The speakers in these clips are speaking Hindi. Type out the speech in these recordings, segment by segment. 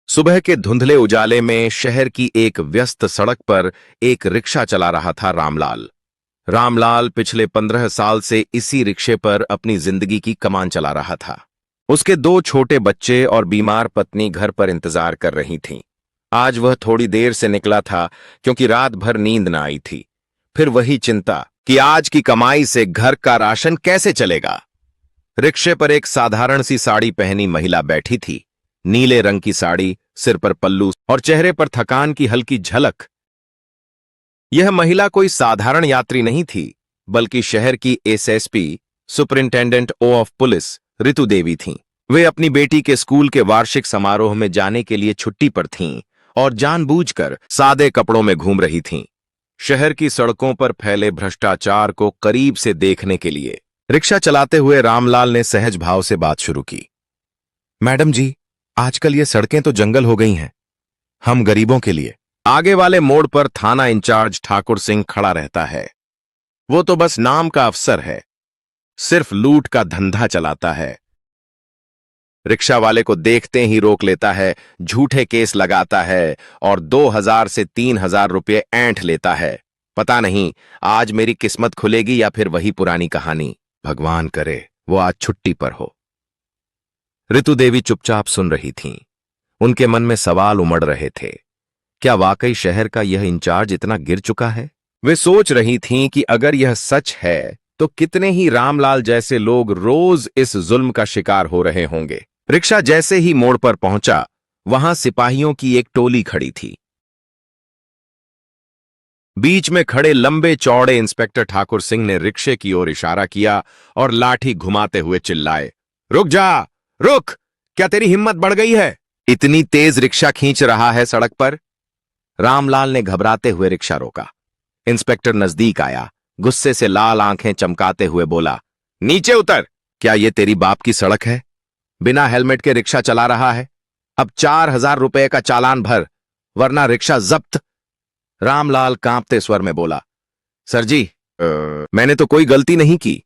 सुबह के धुंधले उजाले में शहर की एक व्यस्त सड़क पर एक रिक्शा चला रहा था रामलाल। रामलाल पिछले 15 साल से इसी रिक्शे पर अपनी जिंदगी की कमान चला रहा था। उसके दो छोटे बच्चे और बीमार पत्नी घर पर इंतजार कर रही थीं। आज वह थोड़ी देर से निकला था क्योंकि रात भर नींद न आई थी। फिर वही चिंता कि आज की कमाई से घर का राशन कैसे चलेगा। रिक्शे पर एक साधारण सी साड़ी पहनी महिला बैठी थी। नीले रंग की साड़ी, सिर पर पल्लू और चेहरे पर थकान की हल्की झलक। यह महिला कोई साधारण यात्री नहीं थी, बल्कि शहर की SSP, superintendent of police Ritu Devi थीं। वे अपनी बेटी के स्कूल के वार्षिक समारोह में जाने के लिए छुट्टी पर थीं और जानबूझकर सादे कपड़ों में घूम रही थीं। शहर की सड़कों पर फैले भ्रष्टाचार को करीब से देखने के लिए रिक्शा चलाते हुए रामलाल ने सहज भाव से बात शुरू की। मैडम जी, आजकल ये सड़कें तो जंगल हो गई हैं। हम गरीबों के लिए। आगे वाले मोड़ पर थाना इंचार्ज ठाकुर सिंह खड़ा रहता है। वो तो बस नाम का अफसर है, सिर्फ लूट का धंधा चलाता है। रिक्शा वाले को देखते ही रोक लेता है, झूठे केस लगाता है और 2000 से 3000 रुपये ऐंठ लेता है। पता नहीं आज मेरी किस्मत खुलेगी या फिर वही पुरानी कहानी। भगवान करे वो आज छुट्टी पर हो। रितु देवी चुपचाप सुन रही थीं। उनके मन में सवाल उमड़ रहे थे। क्या वाकई शहर का यह इंचार्ज इतना गिर चुका है? वे सोच रही थीं कि अगर यह सच है तो कितने ही रामलाल जैसे लोग रोज इस जुल्म का शिकार हो रहे होंगे। रिक्शा जैसे ही मोड़ पर पहुंचा, वहां सिपाहियों की एक टोली खड़ी थी। बीच में खड़े लंबे चौड़े इंस्पेक्टर ठाकुर सिंह ने रिक्शे की ओर इशारा किया और लाठी घुमाते हुए चिल्लाए, रुक जा, रुक! क्या तेरी हिम्मत बढ़ गई है? इतनी तेज रिक्शा खींच रहा है सड़क पर? रामलाल ने घबराते हुए रिक्शा रोका। इंस्पेक्टर नजदीक आया, गुस्से से लाल आंखें चमकाते हुए बोला, नीचे उतर! क्या ये तेरी बाप की सड़क है? बिना हेलमेट के रिक्शा चला रहा है। अब 4000 रुपए का चालान भर, वरना रिक्शा जब्त। रामलाल कांपते स्वर में बोला, सर जी, मैंने तो कोई गलती नहीं की।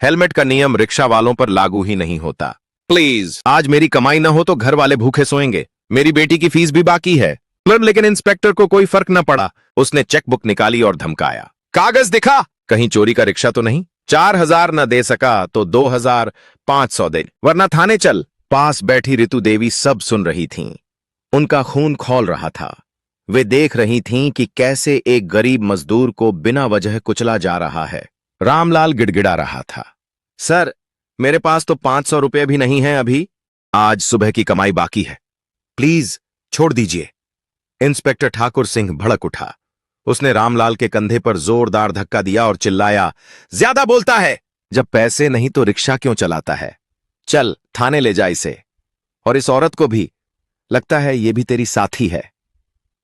हेलमेट का नियम रिक्शा वालों पर लागू ही नहीं होता। प्लीज, आज मेरी कमाई न हो तो घर वाले भूखे सोएंगे। मेरी बेटी की फीस भी बाकी है। लेकिन इंस्पेक्टर को कोई फर्क न पड़ा। उसने चेकबुक निकाली और धमकाया, कागज दिखा! कहीं चोरी का रिक्शा तो नहीं? 4000 न दे सका तो 2500 दे, वरना थाने चल। पास बैठी रितु देवी सब सुन रही थीं। उनका खून खौल रहा था। वे देख रही थीं कि कैसे एक गरीब मजदूर को बिना वजह कुचला जा रहा है। रामलाल गिड़गिड़ा रहा था, सर, मेरे पास तो 500 रुपये भी नहीं है अभी। आज सुबह की कमाई बाकी है, प्लीज छोड़ दीजिए। इंस्पेक्टर ठाकुर सिंह भड़क उठा। उसने रामलाल के कंधे पर जोरदार धक्का दिया और चिल्लाया, ज्यादा बोलता है! जब पैसे नहीं तो रिक्शा क्यों चलाता है? चल थाने ले जा इसे, और इस औरत को भी। लगता है ये भी तेरी साथी है।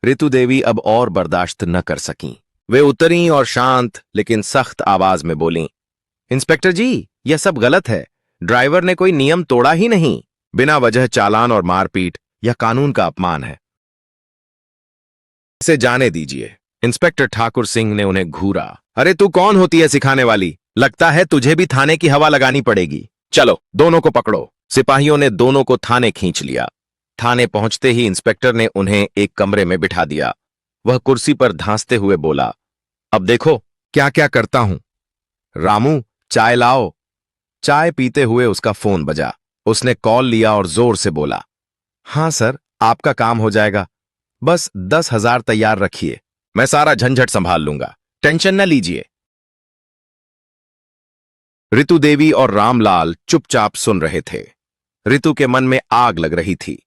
रितु देवी अब और बर्दाश्त न कर सकीं। वे उतरीं और शांत लेकिन सख्त आवाज में बोलीं, इंस्पेक्टर जी, यह सब गलत है। ड्राइवर ने कोई नियम तोड़ा ही नहीं। बिना वजह चालान और मारपीट यह कानून का अपमान है। इसे जाने दीजिए। इंस्पेक्टर ठाकुर सिंह ने उन्हें घूरा। अरे तू कौन होती है सिखाने वाली? लगता है तुझे भी थाने की हवा लगानी पड़ेगी। चलो दोनों को पकड़ो। सिपाहियों ने दोनों को थाने खींच लिया। थाने पहुंचते ही इंस्पेक्टर ने उन्हें एक कमरे में बिठा दिया। वह कुर्सी पर धांसते हुए बोला, अब देखो क्या क्या करता हूं। रामू, चाय लाओ। चाय पीते हुए उसका फोन बजा। उसने कॉल लिया और जोर से बोला, हां सर, आपका काम हो जाएगा। बस 10,000 तैयार रखिए, मैं सारा झंझट संभाल लूंगा, टेंशन न लीजिए। रितु देवी और रामलाल चुपचाप सुन रहे थे। रितु के मन में आग लग रही थी।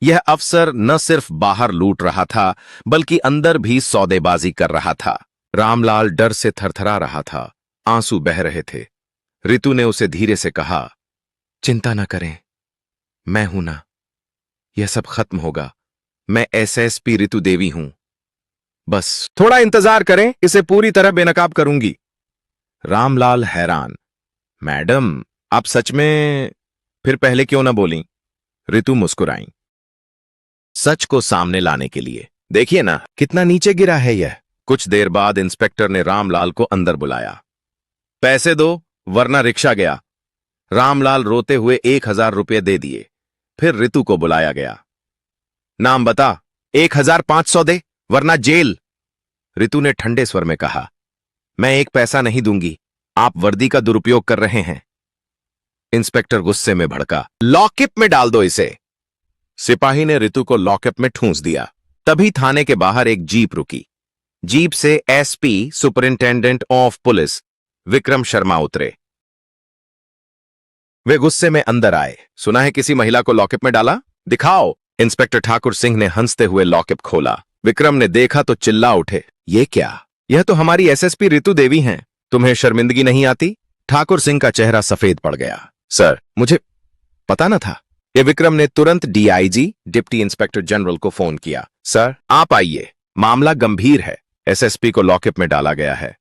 यह अफसर न सिर्फ बाहर लूट रहा था, बल्कि अंदर भी सौदेबाजी कर रहा था। रामलाल डर से थरथरा रहा था, आंसू बह रहे थे। रितु ने उसे धीरे से कहा, चिंता न करें, मैं हूं ना, यह सब खत्म होगा। मैं एसएसपी रितु देवी हूं। बस थोड़ा इंतजार करें, इसे पूरी तरह बेनकाब करूंगी। रामलाल हैरान, मैडम, आप सच में? फिर पहले क्यों ना बोलीं? रितु मुस्कुराई, सच को सामने लाने के लिए। देखिए ना कितना नीचे गिरा है यह। कुछ देर बाद इंस्पेक्टर ने रामलाल को अंदर बुलाया। पैसे दो वरना रिक्शा गया। रामलाल रोते हुए 1000 रुपये दे दिए। फिर रितु को बुलाया गया। नाम बता। 1,500 दे, वरना जेल। रितु ने ठंडे स्वर में कहा, मैं 1 पैसा नहीं दूंगी, आप वर्दी का दुरुपयोग कर रहे हैं। इंस्पेक्टर गुस्से में भड़का, लॉकअप में डाल दो इसे। सिपाही ने रितु को लॉकअप में ठूंस दिया। तभी थाने के बाहर एक जीप रुकी। जीप से SP superintendent of police Vikram Sharma उतरे। वे गुस्से में अंदर आए। सुना है किसी महिला को लॉकअप में डाला? दिखाओ। इंस्पेक्टर ठाकुर सिंह ने हंसते हुए लॉकअप खोला। विक्रम ने देखा तो चिल्ला उठे, ये क्या? यह तो हमारी एसएसपी रितु देवी हैं। तुम्हें शर्मिंदगी नहीं आती? ठाकुर सिंह का चेहरा सफेद पड़ गया। सर, मुझे पता न था। ये विक्रम ने तुरंत डीआईजी डिप्टी इंस्पेक्टर जनरल को फोन किया। सर, आप आइए, मामला गंभीर है। एसएसपी को लॉकअप में डाला गया है।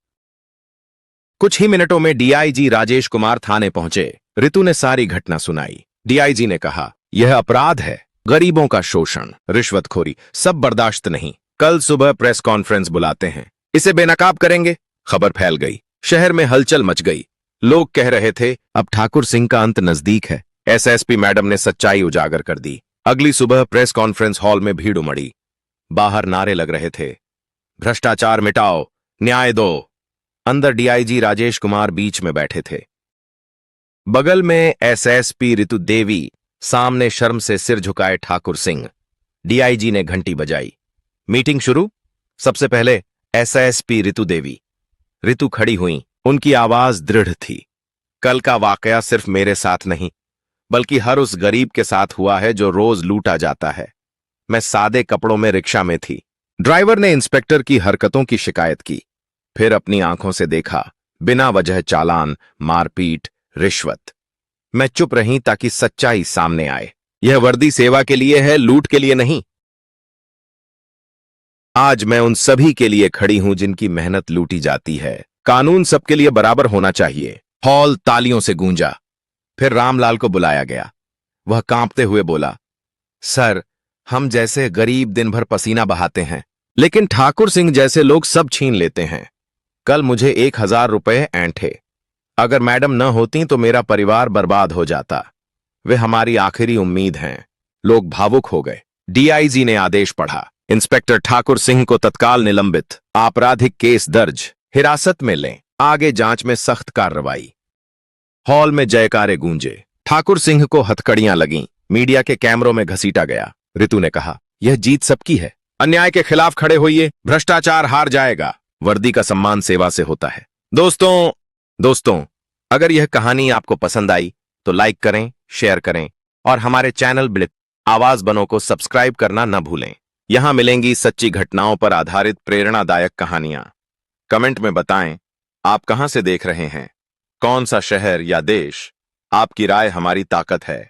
कुछ ही मिनटों में डीआईजी राजेश कुमार थाने पहुंचे। रितु ने सारी घटना सुनाई। डीआईजी ने कहा, यह अपराध है, गरीबों का शोषण, रिश्वतखोरी, सब बर्दाश्त नहीं। कल सुबह प्रेस कॉन्फ्रेंस बुलाते हैं, इसे बेनकाब करेंगे। खबर फैल गई, शहर में हलचल मच गई। लोग कह रहे थे अब ठाकुर सिंह का अंत नजदीक है। एसएसपी मैडम ने सच्चाई उजागर कर दी। अगली सुबह प्रेस कॉन्फ्रेंस हॉल में भीड़ उमड़ी। बाहर नारे लग रहे थे, भ्रष्टाचार मिटाओ, न्याय दो। अंदर डीआईजी राजेश कुमार बीच में बैठे थे। बगल में एसएसपी रितु देवी, सामने शर्म से सिर झुकाए ठाकुर सिंह। डीआईजी ने घंटी बजाई। मीटिंग शुरू। सबसे पहले एसएसपी रितु देवी। रितु खड़ी हुई, उनकी आवाज दृढ़ थी। कल का वाकया सिर्फ मेरे साथ नहीं, बल्कि हर उस गरीब के साथ हुआ है जो रोज लूटा जाता है। मैं सादे कपड़ों में रिक्शा में थी। ड्राइवर ने इंस्पेक्टर की हरकतों की शिकायत की, फिर अपनी आंखों से देखा, बिना वजह चालान, मारपीट, रिश्वत। मैं चुप रही ताकि सच्चाई सामने आए। यह वर्दी सेवा के लिए है, लूट के लिए नहीं। आज मैं उन सभी के लिए खड़ी हूं जिनकी मेहनत लूटी जाती है। कानून सबके लिए बराबर होना चाहिए। हॉल तालियों से गूंजा। फिर रामलाल को बुलाया गया। वह कांपते हुए बोला, सर, हम जैसे गरीब दिन भर पसीना बहाते हैं, लेकिन ठाकुर सिंह जैसे लोग सब छीन लेते हैं। कल मुझे 1,000 रुपए ऐंठे। अगर मैडम न होती तो मेरा परिवार बर्बाद हो जाता। वे हमारी आखिरी उम्मीद हैं। लोग भावुक हो गए। डीआईजी ने आदेश पढ़ा, इंस्पेक्टर ठाकुर सिंह को तत्काल निलंबित, आपराधिक केस दर्ज, हिरासत में लें, आगे जांच में सख्त कार्रवाई। हॉल में जयकारे गूंजे। ठाकुर सिंह को हथकड़ियां लगीं, मीडिया के कैमरों में घसीटा गया। रितु ने कहा, यह जीत सबकी है। अन्याय के खिलाफ खड़े होइए, भ्रष्टाचार हार जाएगा। वर्दी का सम्मान सेवा से होता है। दोस्तों, अगर यह कहानी आपको पसंद आई तो लाइक करें, शेयर करें और हमारे चैनल बिलिप आवाज बनो को सब्सक्राइब करना न भूलें। यहां मिलेंगी सच्ची घटनाओं पर आधारित प्रेरणादायक कहानियां। कमेंट में बताएं आप कहां से देख रहे हैं, कौन सा शहर या देश। आपकी राय हमारी ताकत है।